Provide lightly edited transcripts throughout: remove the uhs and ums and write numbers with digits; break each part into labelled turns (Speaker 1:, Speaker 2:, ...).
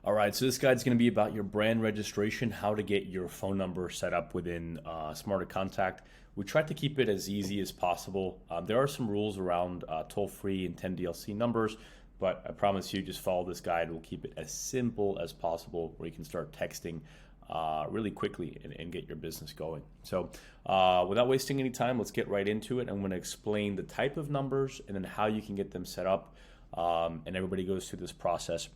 Speaker 1: All right, so this guide is going to be about your brand registration, how to get your phone number set up within Smarter Contact. We try to keep it as easy as possible. There are some rules around toll-free and 10DLC numbers, but I promise you, just follow this guide. We'll keep it as simple as possible where you can start texting really quickly and get your business going. So without wasting any time, let's get right into it. I'm going to explain the type of numbers and then how you can get them set up. And everybody goes through this process.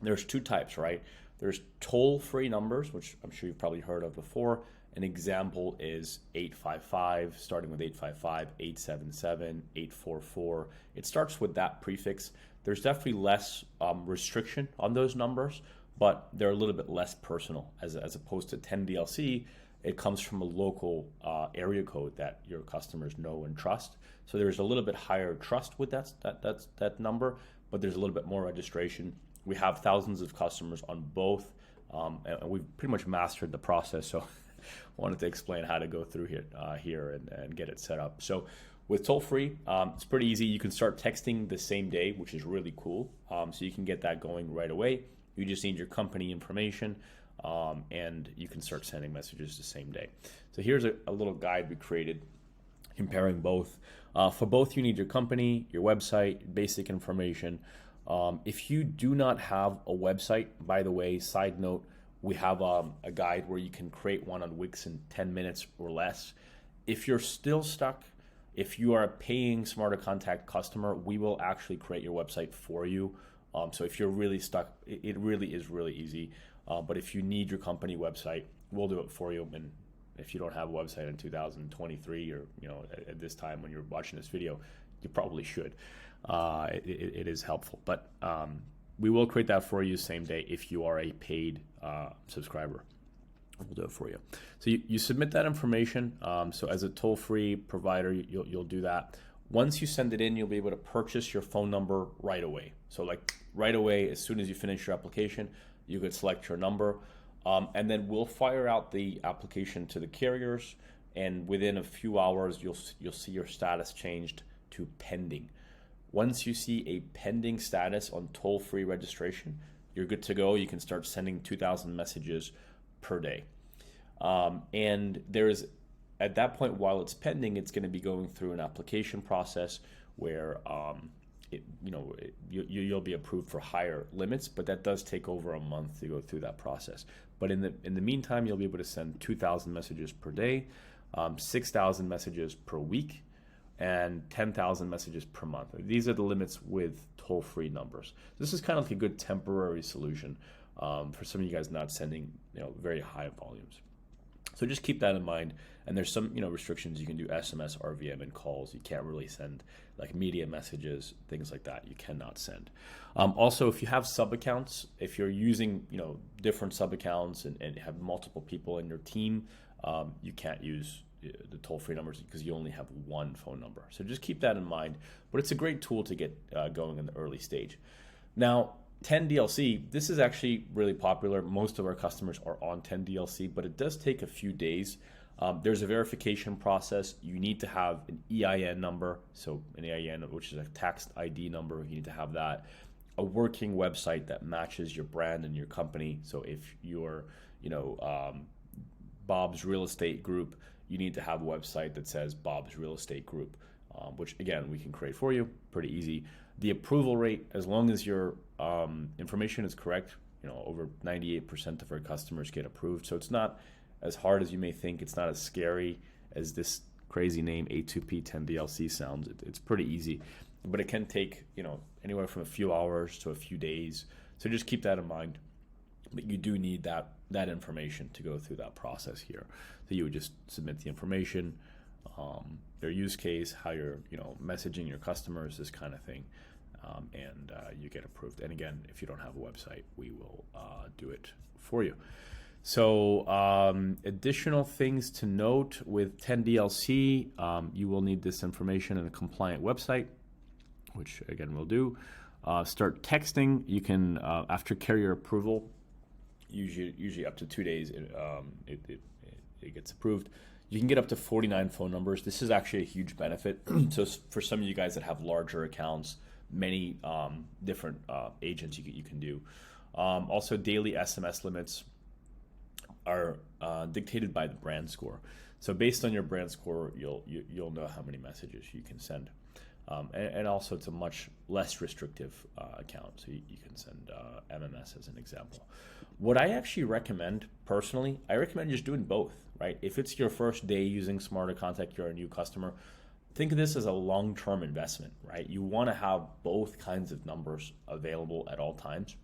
Speaker 1: There's two types, right? There's toll-free numbers, which I'm sure you've probably heard of before. An example is 855, starting with 855, 877, 844. It starts with that prefix. There's definitely less restriction on those numbers, but they're a little bit less personal as opposed to 10DLC. It comes from a local area code that your customers know and trust. So there's a little bit higher trust with that number, but there's a little bit more registration. We have thousands of customers on both, and we've pretty much mastered the process. So I wanted to explain how to go through here and get it set up. So with toll-free, it's pretty easy. You can start texting the same day, which is really cool. So you can get that going right away. You just need your company information, and you can start sending messages the same day. So here's a little guide we created comparing both. For both, you need your company, your website, basic information. If you do not have a website, by the way, side note, we have a guide where you can create one on Wix in 10 minutes or less. If you're still stuck, if you are a paying Smarter Contact customer, we will actually create your website for you. So if you're really stuck, it really is really easy. But if you need your company website, we'll do it for you. And if you don't have a website in 2023 or at this time when you're watching this video, you probably should. It is helpful, but we will create that for you same day if you are a paid subscriber. We'll do it for you. So you submit that information. So as a toll-free provider, you'll do that. Once you send it in, you'll be able to purchase your phone number right away. So like right away, as soon as you finish your application, you could select your number, and then we'll fire out the application to the carriers. And within a few hours, you'll see your status changed to pending. Once you see a pending status on toll-free registration, you're good to go. You can start sending 2,000 messages per day. And there's, at that point, while it's pending, it's going to be going through an application process where you'll be approved for higher limits, but that does take over a month to go through that process. But in the meantime, you'll be able to send 2,000 messages per day, 6,000 messages per week, and 10,000 messages per month. These are the limits with toll-free numbers. This is kind of like a good temporary solution for some of you guys not sending very high volumes. So just keep that in mind. And there's some restrictions. You can do SMS, RVM, and calls. You can't really send like media messages, things like that. You cannot send. Also, if you have sub accounts, if you're using different sub accounts and have multiple people in your team, you can't use the toll-free numbers because you only have one phone number. So just keep that in mind. But it's a great tool to get going in the early stage. Now, 10DLC, this is actually really popular. Most of our customers are on 10DLC, but it does take a few days. There's a verification process. You need to have an EIN number, so an EIN, which is a tax ID number. You need to have that. A working website that matches your brand and your company. So if you're, Bob's Real Estate Group, you need to have a website that says Bob's Real Estate Group, which again, we can create for you, pretty easy. The approval rate, as long as your information is correct, over 98% of our customers get approved. So it's not as hard as you may think. It's not as scary as this crazy name A2P 10DLC sounds. It's pretty easy, but it can take anywhere from a few hours to a few days. So just keep that in mind. But you do need that information to go through that process here. So you would just submit the information, their use case, how you're messaging your customers, this kind of thing, and you get approved. And again, if you don't have a website, we will do it for you. So additional things to note with 10DLC, you will need this information in a compliant website, which again we'll do. Start texting. You can, after carrier approval, usually up to 2 days, it gets approved. You can get up to 49 phone numbers. This is actually a huge benefit. So for some of you guys that have larger accounts, many different agents you can do. Also, daily SMS limits are dictated by the brand score. So based on your brand score, you'll know how many messages you can send. And also, it's a much less restrictive account, so you can send MMS as an example. What I actually recommend personally, I recommend just doing both, right? If it's your first day using Smarter Contact, you're a new customer, think of this as a long-term investment, right? You want to have both kinds of numbers available at all times.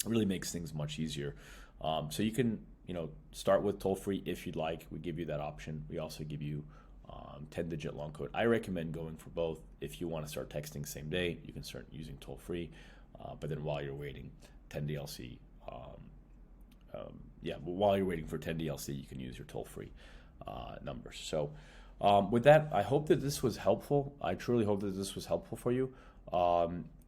Speaker 1: It really makes things much easier. So you can, start with toll-free if you'd like. We give you that option. We also give you 10-digit long code. I recommend going for both. If you want to start texting same day, you can start using toll-free. But then while you're waiting, 10DLC. While you're waiting for 10DLC, you can use your toll-free numbers. So with that, I hope that this was helpful. I truly hope that this was helpful for you.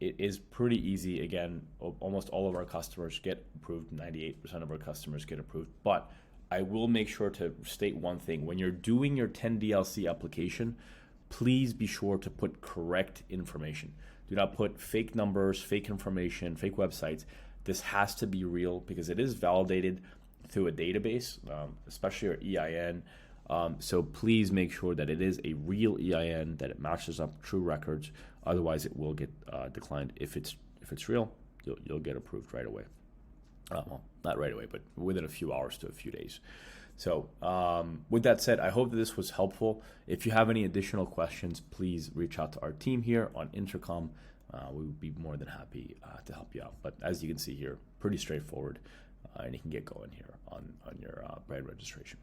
Speaker 1: It is pretty easy. Again, almost all of our customers get approved. 98% of our customers get approved. But I will make sure to state one thing. When you're doing your 10DLC application, please be sure to put correct information. Do not put fake numbers, fake information, fake websites. This has to be real because it is validated through a database, especially your EIN. So please make sure that it is a real EIN, that it matches up true records. Otherwise, it will get declined. If it's real, you'll get approved right away. Well, not right away, but within a few hours to a few days. So with that said, I hope that this was helpful. If you have any additional questions, please reach out to our team here on Intercom. We would be more than happy to help you out. But as you can see here, pretty straightforward, and you can get going here on your brand registration.